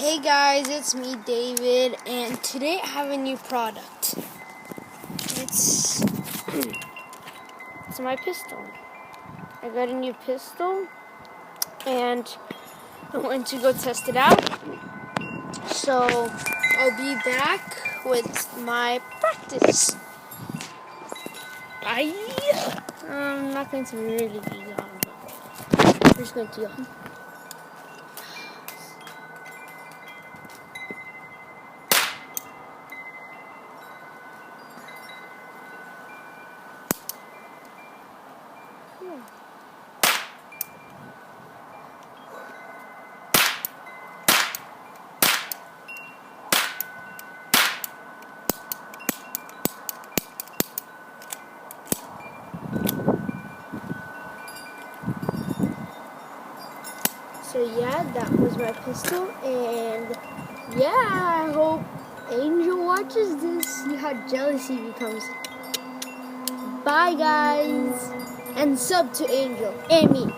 Hey guys, it's me, David, and today I have a new product. It's my pistol. I got a new pistol, and I went to go test it out. So I'll be back with my practice. Nothing to really be on, but I'm just going to yawn. So yeah, that was my pistol, and yeah, I hope Angel watches this, see how jealous he becomes. Bye guys, and sub to Angel and me.